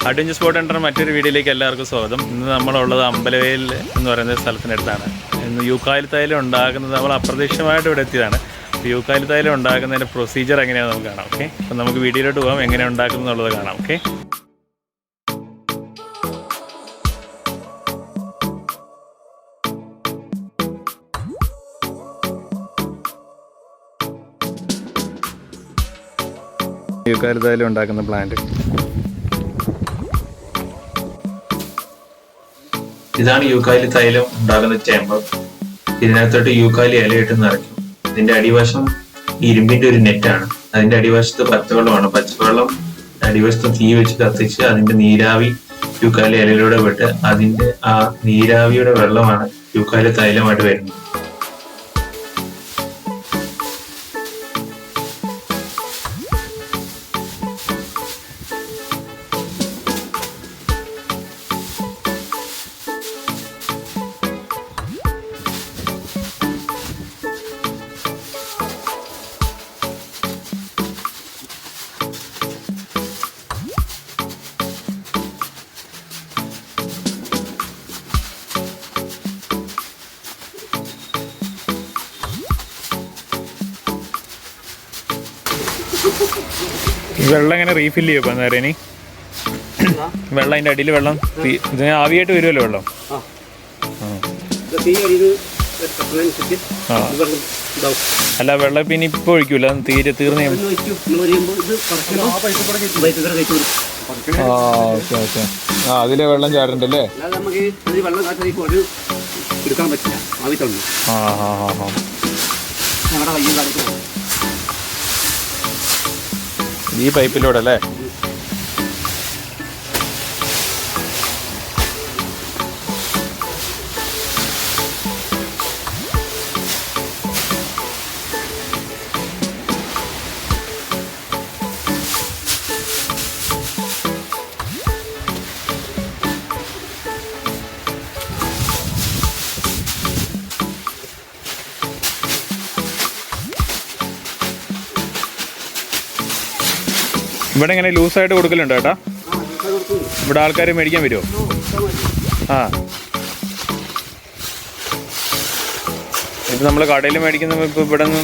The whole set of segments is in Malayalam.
അഡ്വഞ്ചർ സ്പോട്ട് എன்ற മറ്റൊരു വീഡിയോയിലേക്ക് എല്ലാവർക്കും സ്വാഗതം. ഇന്ന് നമ്മളുള്ളത് അമ്പലവയൽ എന്ന് പറയുന്ന സ്ഥലത്തിനടുത്താണ്. ഇന്ന് യൂക്കാലി തൈലം ഉണ്ടാകുന്നത് നമ്മൾ അപ്രതീക്ഷിതമായിട്ട് ഇവിടെ എത്തിയതാണ്. യൂക്കാലി തൈലം ഉണ്ടാക്കുന്നതിൻ്റെ പ്രൊസീജിയർ എങ്ങനെയാണെന്ന് നമുക്ക് കാണാം. ഓക്കെ, അപ്പം നമുക്ക് വീഡിയോയിലോട്ട് പോകാം, എങ്ങനെയാണ് ഉണ്ടാക്കുന്നത് എന്നുള്ളത് കാണാം. ഓക്കെ, യൂക്കാലി തൈലം ഉണ്ടാക്കുന്ന പ്ലാന്റ് ഇതാണ്. യൂക്കാലി തൈലം ഉണ്ടാകുന്ന ചേമ്പർ. ഇതിനകത്തോട്ട് യൂക്കാലി ഇലയിട്ട് നിറയ്ക്കും. ഇതിന്റെ അടിവശം ഇരുമ്പിന്റെ ഒരു നെറ്റാണ്. അതിന്റെ അടിവശത്ത് പച്ചവെള്ളമാണ്. പച്ചവെള്ളം അടിവശത്ത് തീ വെച്ച് കത്തിച്ച് അതിന്റെ നീരാവി യൂക്കാലി ഇലയിലൂടെ വിട്ട് അതിന്റെ ആ നീരാവിയുടെ വെള്ളമാണ് യൂക്കാലി തൈലമായിട്ട് വരുന്നത്. വെള്ളം എങ്ങനെ റീഫില്ല് ചെയ്യും അപ്പം നേരെ? ഇനി വെള്ളം അതിൻ്റെ അടിയിൽ വെള്ളം ഇതിന് ആവിയായിട്ട് വരുമല്ലോ വെള്ളം. അല്ല, വെള്ളം പിന്നെ ഇപ്പോൾ ഒഴിക്കൂല, തീരെ തീർന്നു. Okay okay. ആ, അതിലെ വെള്ളം ചാടണ്ടല്ലേ? ആ ഹാ ഹാ ഹാ. ഈ പൈപ്പിലൂടെ അല്ലേ? ഇവിടെ എങ്ങനെ ലൂസായിട്ട് കൊടുക്കലുണ്ടോ ചേട്ടാ? ഇവിടെ ആൾക്കാർ മേടിക്കാൻ വരുമോ? ആ, ഇത് നമ്മൾ കടയിൽ മേടിക്കുന്ന ഇപ്പോൾ ഇവിടെ നിന്ന്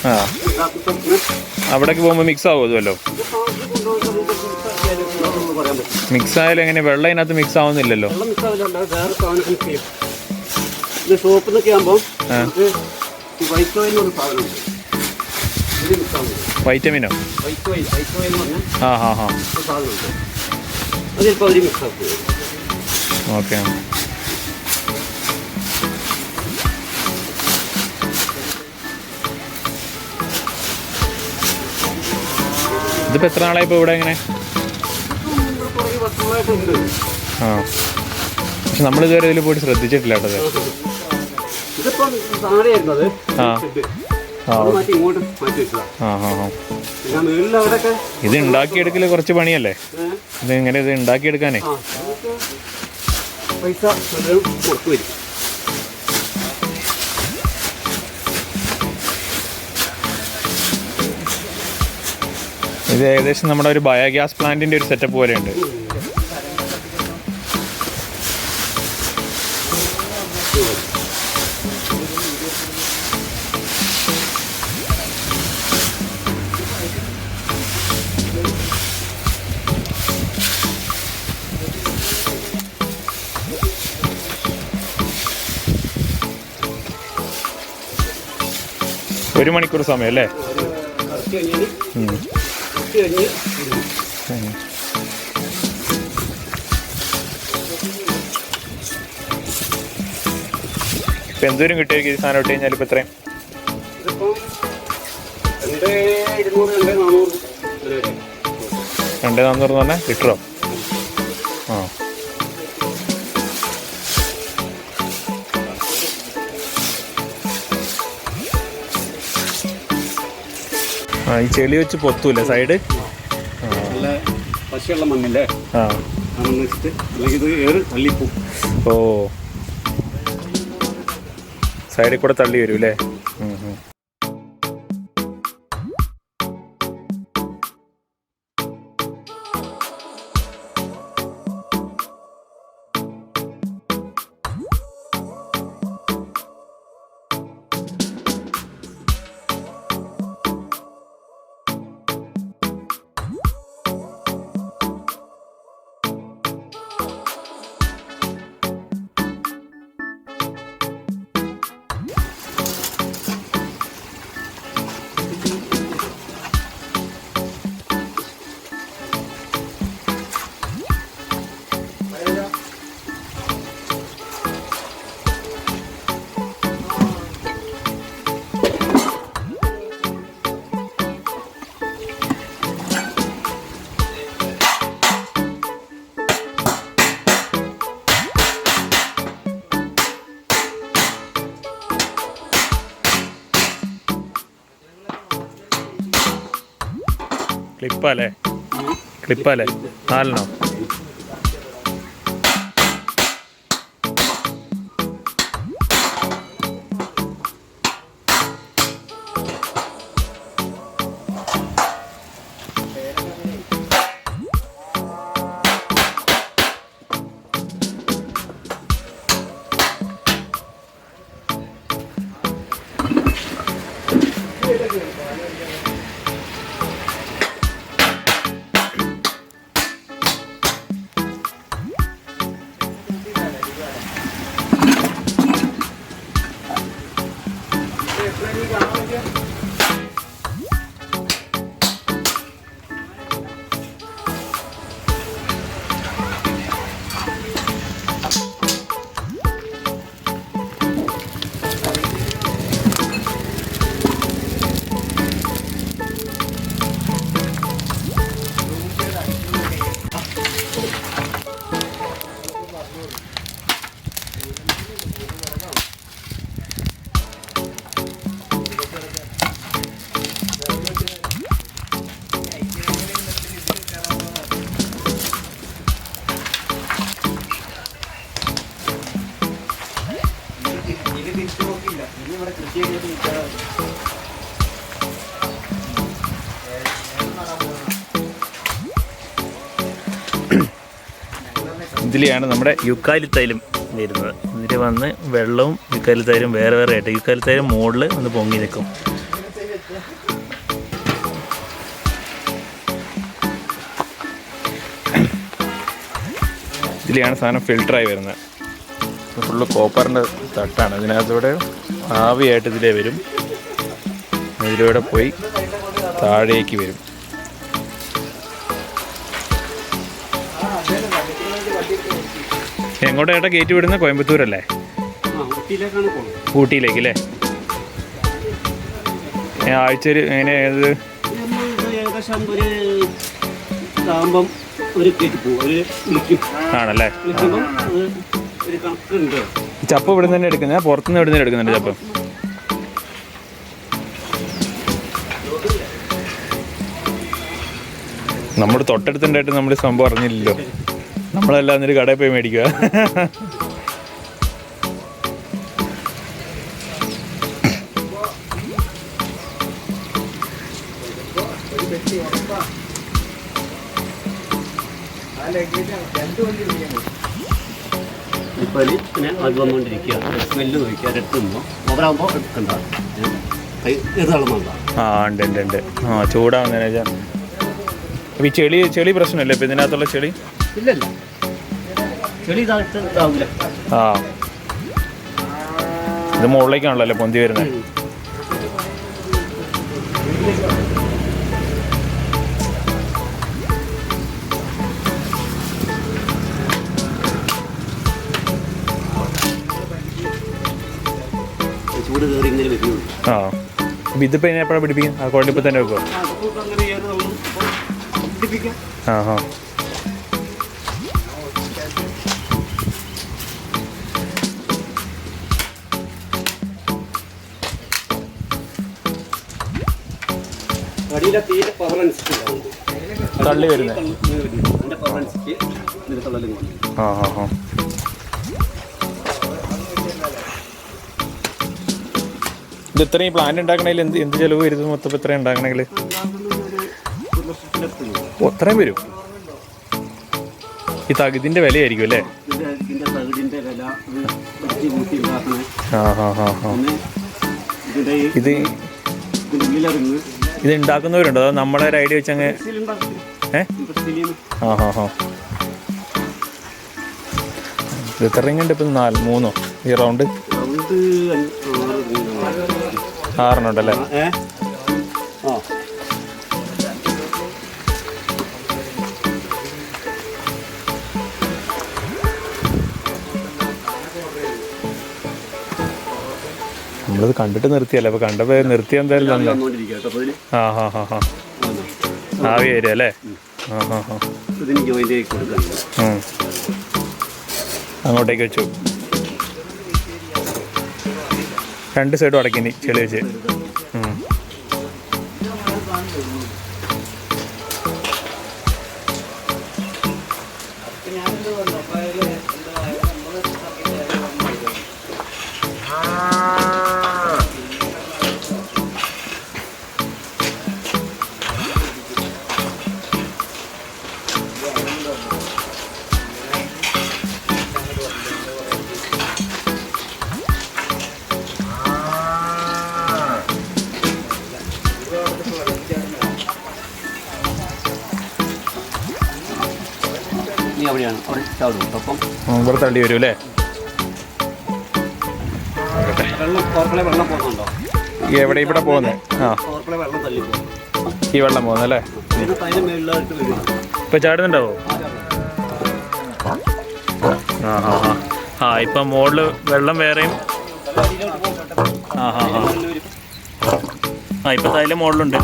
ആ അവിടേക്ക് പോകുമ്പോൾ മിക്സ് ആവും അതുമല്ലോ? മിക്സ് ആയാലും എങ്ങനെ വെള്ളം ഇതിനകത്ത് മിക്സ് ആവുന്നില്ലല്ലോ? വൈറ്റമിനോ? ആ ഹാ ഹാ. ഓക്കെ. ഇതിപ്പോൾ എത്ര നാളായി ഇപ്പോൾ ഇവിടെ എങ്ങനെ? ആ, പക്ഷെ നമ്മളിതുവരെ ഇതിൽ പോയിട്ട് ശ്രദ്ധിച്ചിട്ടില്ല കേട്ടത്. ആ ഇത് ഉണ്ടാക്കിയെടുക്കല് കുറച്ച് പണിയല്ലേ? ഇത് എങ്ങനെ ഇത് ഉണ്ടാക്കിയെടുക്കാനേ? ഇത് ഏകദേശം നമ്മുടെ ഒരു ബയോഗ്യാസ് പ്ലാന്റിന്റെ ഒരു സെറ്റപ്പ് പോലെയുണ്ട്. ഒരു മണിക്കൂർ സമയം അല്ലേ? ഇപ്പം എന്തോരം കിട്ടിയായിരിക്കും ഈ സാധനം ഇട്ട് കഴിഞ്ഞാൽ? ഇപ്പം എത്രയും 2,400 എന്ന് പറഞ്ഞാൽ ലിറ്ററോ? ആ, ആ, ഈ ചെളി വെച്ച് പൊത്തൂല്ലേ സൈഡ്? പശയുള്ള മണ്ണില്ലേ? ആ, ഓ, സൈഡിൽ കൂടെ തള്ളി വരും അല്ലേ? ക്ലിപ്പല്ലേ? ക്ലിപ്പല്ലേ? 4 ഇതിലെയാണ് നമ്മുടെ യുക്കാലി തൈലം വരുന്നത്. ഇതിൽ വന്ന് വെള്ളവും യുക്കാലി തൈലും വേറെ വേറെ ആയിട്ട് യുക്കാലി തൈലം മുകളിൽ ഒന്ന് പൊങ്ങി നിൽക്കും. ഇതിലെയാണ് സാധനം ഫിൽട്ടറായി വരുന്നത്. ഫുള്ള് കോപ്പറിൻ്റെ തട്ടാണ്. ഇതിനകത്തൂടെ ആവിയായിട്ട് ഇതിലേ വരും. ഇതിലൂടെ പോയി താഴേക്ക് വരും. എങ്ങോട്ടാ കയറ്റി വിടുന്ന? കോയമ്പത്തൂരല്ലേ? ഊട്ടിയിലേക്ക് അല്ലേ? ആഴ്ചയിൽ എങ്ങനെ ഏത് ആണല്ലേ? ചപ്പ് ഇവിടെ തന്നെ എടുക്കുന്നത്? പുറത്തുനിന്ന് ഇവിടെ നിന്ന് എടുക്കുന്നുണ്ട് ചപ്പ്? നമ്മുടെ തൊട്ടടുത്തുണ്ടായിട്ട് നമ്മൾ സംഭവം അറിഞ്ഞില്ലല്ലോ. നമ്മളെല്ലാം എന്നിട്ട് കടയിൽ പോയി മേടിക്കുക. പിന്നെ അത് വന്നുകൊണ്ടിരിക്കുക. സ്മെല്ല് നോക്കിയാൽ എടുത്തുമ്പോൾ ഓവറാകുമ്പോൾ എടുക്കണ്ട. ആ ഉണ്ട് ഉണ്ട് ഉണ്ട്. ആ ചൂടാവുന്നതിന് വെച്ചാൽ അപ്പം ഈ ചെളി പ്രശ്നമല്ലേ ഇപ്പം ഇതിനകത്തുള്ള ചെളി? ഇല്ലല്ല, ചെളി ഇതാവില്ല. ആ ഇത് മുകളിലേക്കാണല്ലോ അല്ലേ പൊന്തി വരുന്നത്? ചൂട് കയറി ഇങ്ങനെ വരുള്ളൂ. ആ അപ്പം ഇതിപ്പോൾ ഇനി എപ്പോഴാണ് പിടിപ്പിക്കും? ആ കുഴപ്പം തന്നെ വെക്കുമോ? ആ ഹാ തള്ളി വരുന്നത്. ആ ഹാ ഹാ ഇത് ഇത്രയും പ്ലാന്റ് ഉണ്ടാക്കണമെങ്കിൽ എന്ത് ചിലവ് വരുന്നത്? മൊത്തം ഇത്രയും ഉണ്ടാക്കണമെങ്കിൽ അത്രയും വരും. ഇതിൻ്റെ വിലയായിരിക്കും അല്ലേ? ആ ഹാ ഹാ ഹാ ഇത് ഉണ്ടാക്കുന്നവരുണ്ടോ? അതോ നമ്മളെ ഒരു ഐഡിയ വെച്ച് അങ്ങ് ആ ഹാ ഹാ ഇത് എത്ര റിങ്ങുണ്ട് ഇപ്പം? 3 ഈ റൗണ്ട് 6 ഉണ്ടല്ലേ? നമ്മളിത് കണ്ടിട്ട് നിർത്തിയല്ലേ? അപ്പോൾ കണ്ടപ്പോൾ നിർത്തിയ എന്തായാലും തന്നെ. ആ ഹാ ഹാ ഹാ ആവി വരിക അല്ലേ? ആ ഹാ ഹാ അങ്ങോട്ടേക്ക് വെച്ചു. 2 സൈഡും അടക്കിനി ചെളി വെച്ച്. നീ അവിടെയാണ് അവിടെ ചാടും. അപ്പം ഇവിടെ തള്ളി വരും അല്ലേ? വെള്ളം കോർപ്പളെ വെള്ളം പോകുന്നുണ്ടോ? എവിടെ ഇവിടെ പോകുന്നത്? ആ, കോർപ്പളെ വെള്ളം തള്ളി പോകും. ഈ വെള്ളം പോകുന്നല്ലേ? ഇത് തൈര് മേളിലായിട്ട് വരും. ഇപ്പം ചാടുന്നുണ്ടാവോ? ആ ഹാ ഹാ. ആ ഇപ്പം മുകളിൽ വെള്ളം വേറെയും. ആ ഹാ ഹാ. ആ ഇപ്പം തൈല മുകളിലുണ്ട്.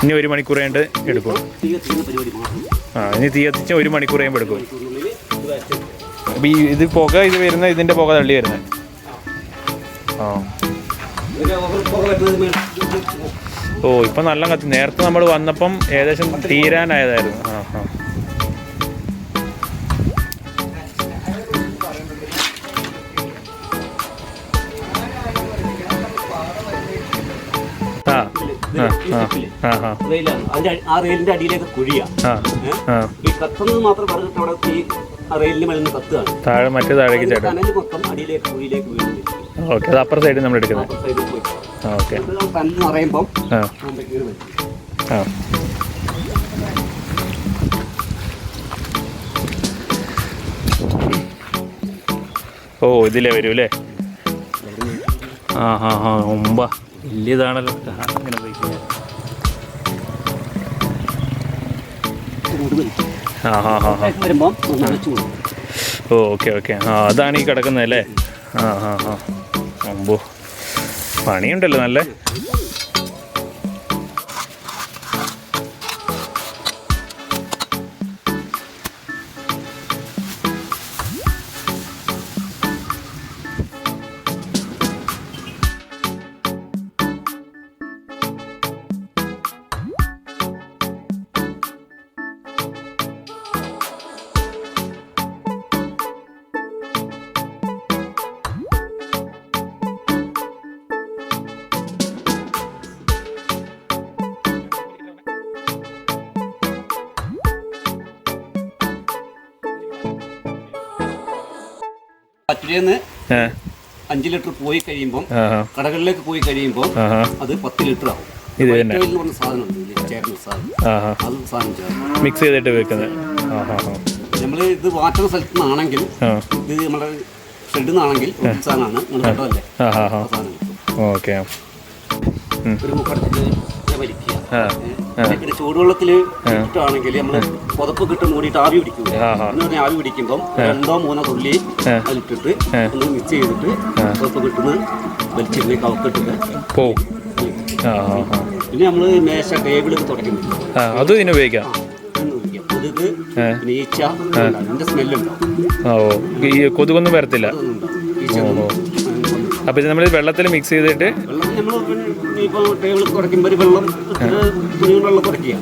ഇനി 1 മണിക്കൂർ കഴിഞ്ഞിട്ട് എടുക്കും. ആ ഇനി തീ കത്തിച്ച് 1 മണിക്കൂർ കഴിയുമ്പോൾ എടുക്കും. അപ്പം ഇത് പുക ഇത് വരുന്ന ഇതിൻ്റെ പുക തള്ളി വരുന്നത്. ആ ഓ ഇപ്പം നല്ല കത്തി. നേരത്തെ നമ്മൾ വന്നപ്പം ഏകദേശം തീരാനായതായിരുന്നു. ആ ആ ആ റെയിലിന്റെ അടിയിലേക്ക് കുഴിയാ. ഈ കത്തുന്നത് മാത്രം പറഞ്ഞിട്ട് അവിടെ ആ റെയിലിന്റെ മേലെ നിന്ന് കത്തുകയാണ്. താഴെ മറ്റേ താഴേക്ക് ചേട്ടൻ കനല് മൊത്തം അടിയിലേക്ക് കുഴിയിലേക്ക് വീഴുന്നു. ഓക്കെ. അത് അപ്പുറം സൈഡിൽ നമ്മൾ എടുക്കുന്നത്. ഓക്കെ. കണ്ണെന്ന് പറയുമ്പം ആ ഓ ഇതിലേ വരൂ അല്ലേ? ആ ഹാ ഹാ. മുമ്പ വലിയതാണല്ലോ. അങ്ങനെ പോയിക്കഴിഞ്ഞാൽ ആ ഹാ ഹാ ഹാ. ഓ ഓക്കെ ഓക്കെ. ആ അതാണ് ഈ കിടക്കുന്നത് അല്ലേ? ആ ഹാ ഹാ. അമ്പോ പണിയുണ്ടല്ലോ നല്ല. പറ്റിലെന്ന് 5 ലിറ്റർ പോയി കഴിയുമ്പോൾ കടകളിലേക്ക് പോയി കഴിയുമ്പോൾ അത് 10 ലിറ്റർ ആവും. ഇത് തന്നെ സാധനം അത് സാധനം മിക്സ് ചെയ്തിട്ട് വെക്കുന്നത്. നമ്മൾ ഇത് വാറ്റുന്ന സ്ഥലത്ത് നിന്നാണെങ്കിൽ ഇത് നമ്മുടെ ഷെഡിൽ നിന്നാണെങ്കിൽ സാധനമാണ് കേട്ടതല്ലേ? ഓക്കെ. ഒരു മുക്കടത്തിൽ വലിക്കുക. പിന്നെ ചൂടുവെള്ളത്തിൽ ഇട്ടാണെങ്കിൽ നമ്മൾ പുതപ്പ് കിട്ട് മൂടിയിട്ട് ആവി പിടിക്കുക. എന്ന് പറഞ്ഞാൽ ആവി പിടിക്കുമ്പോൾ 2-3 തുള്ളി അതിലിട്ടിട്ട് ഒന്ന് മിക്സ് ചെയ്തിട്ട് പുതപ്പ് കിട്ടുന്ന വലിച്ചിരുന്ന് കവക്കിട്ടിട്ട് പോവും. പിന്നെ നമ്മൾ മേശ ടേബിളൊക്കെ തുടയ്ക്കുന്നു. അതും ഇതിന് ഉപയോഗിക്കാം. കൊതുക് ഈച്ച അതിൻ്റെ സ്മെല്ലുണ്ടാവും. ഓ ഈ കൊതുകൊന്നും വരത്തില്ല. അപ്പം ഇത് നമ്മൾ വെള്ളത്തിൽ മിക്സ് ചെയ്തിട്ട് നമ്മൾ ഇപ്പോൾ ടേബിൾ കുറയ്ക്കുമ്പോൾ ഒരു വെള്ളം തുണി വെള്ളം കുറയ്ക്കുക.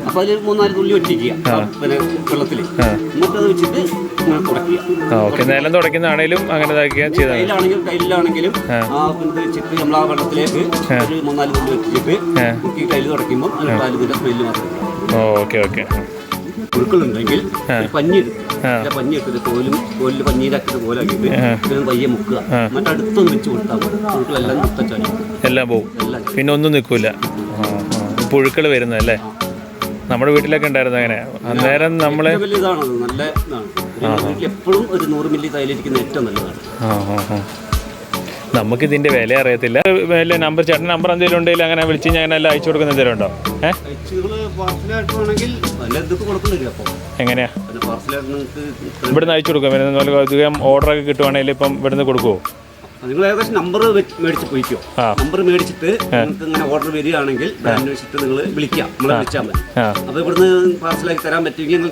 അപ്പോൾ അതിൽ 3-4 തുള്ളി ഒറ്റിക്കുക പിന്നെ വെള്ളത്തിൽ. എന്നിട്ട് അത് വെച്ചിട്ട് കുറയ്ക്കുക. ഓക്കെ. നിലം തുടയ്ക്കുന്നതാണേലും അങ്ങനെ ടൈലിലാണെങ്കിലും ആ ഇത് വെച്ചിട്ട് നമ്മൾ ആ വെള്ളത്തിലേക്ക് ഒരു 3-4 തുള്ളി വെച്ചിട്ട് കുത്തി ടൈല് തുടയ്ക്കുമ്പോൾ അതിൻ്റെ സ്മെല്ല് മാത്രം. Okay okay. പുഴുക്കളുണ്ടെങ്കിൽ പഞ്ഞിയെടുക്കും. പഞ്ഞിട്ടിട്ട് തോലിൽ പഞ്ഞീരാക്കിയിട്ട് കോലാക്കിയിട്ട് പയ്യെ മുക്കുക. എന്നിട്ട് അടുത്തൊന്ന് വെച്ച് കൊടുത്താൽ പുഴുക്കളെല്ലാം കുത്തച്ചാടി എല്ലാം പോവും. പിന്നെ ഒന്നും നിൽക്കൂല. പുഴുക്കൾ വരുന്നതല്ലേ? നമ്മുടെ വീട്ടിലൊക്കെ ഉണ്ടായിരുന്നു അങ്ങനെ. അന്നേരം നമ്മളെ വലിയ ഇതാണത്. നല്ല ഇതാണ്. വീട്ടിൽ എപ്പോഴും ഒരു 100 മില്ലി തൈലിരിക്കുന്ന ഏറ്റവും നല്ലതാണ്. നമുക്കിതിൻ്റെ വില അറിയത്തില്ല. വല്ല നമ്പർ ചേട്ടൻ നമ്പർ എന്തെങ്കിലും ഉണ്ടെങ്കിൽ അങ്ങനെ വിളിച്ച് ഞാൻ എല്ലാം അയച്ചു കൊടുക്കുന്ന എന്തെങ്കിലും ഉണ്ടോ? എങ്ങനെയാ ഇവിടുന്ന് അയച്ചു കൊടുക്കും? അധികം ഓർഡറൊക്കെ കിട്ടുവാണെങ്കിൽ ഇപ്പം ഇവിടുന്ന് കൊടുക്കുമോ? നിങ്ങൾ ഏകദേശം നമ്പർ മേടിച്ച് പോയിക്കോ. നമ്പർ മേടിച്ചിട്ട് നിങ്ങൾക്ക് ഇങ്ങനെ ഓർഡർ വരികയാണെങ്കിൽ അന്വേഷിച്ചിട്ട് നിങ്ങൾ വിളിക്കാം. നമ്മളെ വിളിച്ചാൽ മതി. അപ്പോൾ ഇവിടുന്ന് പാർസലാക്കി തരാൻ പറ്റുമെങ്കിൽ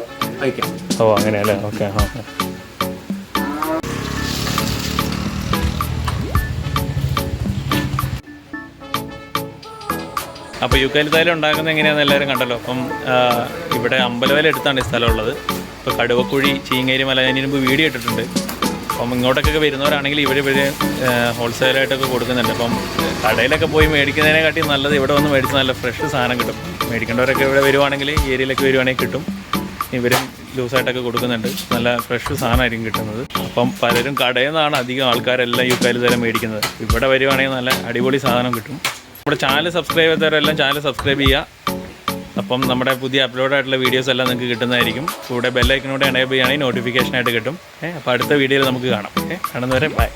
അയക്കാം. ഓ അങ്ങനെയല്ലേ? ഓക്കെ. അപ്പോൾ യൂക്കാലിത്തായാലും ഉണ്ടാക്കുന്നത് എങ്ങനെയാണെന്ന് എല്ലാവരും കണ്ടല്ലോ. അപ്പം ഇവിടെ അമ്പലവയൽ അടുത്താണ് ഈ സ്ഥലമുള്ളത്. ഇപ്പോൾ കടുവക്കുഴി ചീങ്ങേരി മല ഞാൻ മുമ്പ് വീഡിയോ ഇട്ടിട്ടുണ്ട്. അപ്പം ഇങ്ങോട്ടൊക്കെ വരുന്നവരാണെങ്കിൽ ഇവർ ഹോൾസെയിലായിട്ടൊക്കെ കൊടുക്കുന്നുണ്ട്. അപ്പം കടയിലൊക്കെ പോയി മേടിക്കുന്നതിനെക്കാട്ടി നല്ലത് ഇവിടെ വന്ന് മേടിച്ച് നല്ല ഫ്രഷ് സാധനം കിട്ടും. മേടിക്കേണ്ടവരൊക്കെ ഇവിടെ വരുവാണെങ്കിൽ ഈ ഏരിയയിലൊക്കെ വരുവാണെങ്കിൽ കിട്ടും. ഇവരും ലൂസായിട്ടൊക്കെ കൊടുക്കുന്നുണ്ട്. നല്ല ഫ്രഷ് സാധനമായിരിക്കും കിട്ടുന്നത്. അപ്പം പലരും കടയിൽ നിന്നാണ് അധികം ആൾക്കാരെല്ലാം യൂക്കാലിത്തൈലം മേടിക്കുന്നത്. ഇവിടെ വരുവാണെങ്കിൽ നല്ല അടിപൊളി സാധനം കിട്ടും. നമ്മുടെ ചാനൽ സബ്സ്ക്രൈബ് ചെയ്തവരെല്ലാം ചാനൽ സബ്സ്ക്രൈബ് ചെയ്യുക. അപ്പം നമ്മുടെ പുതിയ അപ്ലോഡ് ആയിട്ടുള്ള വീഡിയോസ് എല്ലാം നിങ്ങൾക്ക് കിട്ടുന്നതായിരിക്കും. കൂടെ ബെല്ലൈക്കനോടെ എനേബിൾ ചെയ്യുകയാണെങ്കിൽ നോട്ടിഫിക്കേഷനായിട്ട് കിട്ടും. അപ്പോൾ അടുത്ത വീഡിയോയിൽ നമുക്ക് കാണാം. കാണുന്നവരെ ബൈ.